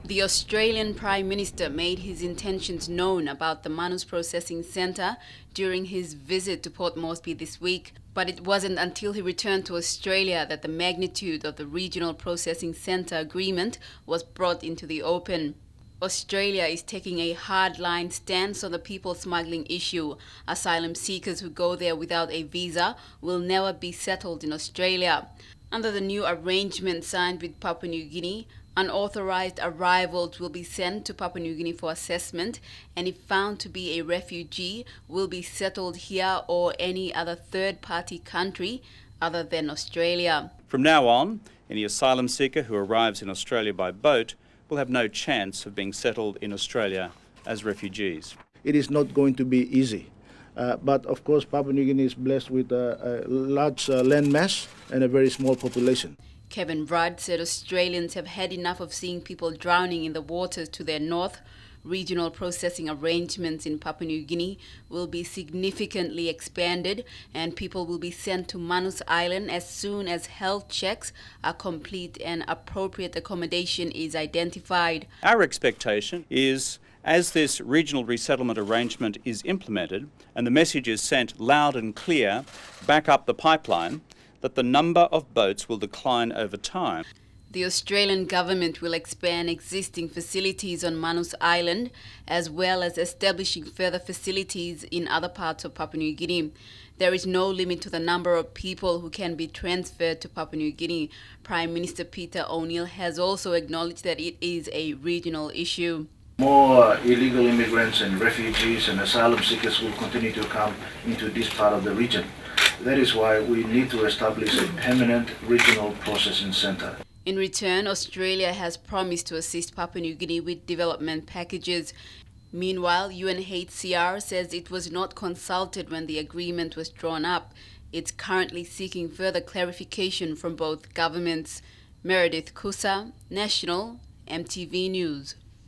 The Australian Prime Minister made his intentions known about the Manus Processing Centre during his visit to Port Moresby this week, but it wasn't until he returned to Australia that the magnitude of the Regional Processing Centre agreement was brought into the open. Australia is taking a hardline stance on the people smuggling issue. Asylum seekers who go there without a visa will never be settled in Australia. Under the new arrangement signed with Papua New Guinea, unauthorized arrivals will be sent to Papua New Guinea for assessment, and if found to be a refugee, will be settled here or any other third-party country other than Australia. From now on, any asylum seeker who arrives in Australia by boat will have no chance of being settled in Australia as refugees. It is not going to be easy. But of course, Papua New Guinea is blessed with a large land mass and a very small population. Kevin Rudd said Australians have had enough of seeing people drowning in the waters to their north. Regional processing arrangements in Papua New Guinea will be significantly expanded, and people will be sent to Manus Island as soon as health checks are complete and appropriate accommodation is identified. Our expectation is, as this regional resettlement arrangement is implemented and the message is sent loud and clear back up the pipeline, that the number of boats will decline over time. The Australian government will expand existing facilities on Manus Island, as well as establishing further facilities in other parts of Papua New Guinea. There is no limit to the number of people who can be transferred to Papua New Guinea. Prime Minister Peter O'Neill has also acknowledged that it is a regional issue. More illegal immigrants and refugees and asylum seekers will continue to come into this part of the region. That is why we need to establish a permanent regional processing centre. In return, Australia has promised to assist Papua New Guinea with development packages. Meanwhile, UNHCR says it was not consulted when the agreement was drawn up. It's currently seeking further clarification from both governments. Meredith Kusa, National, MTV News.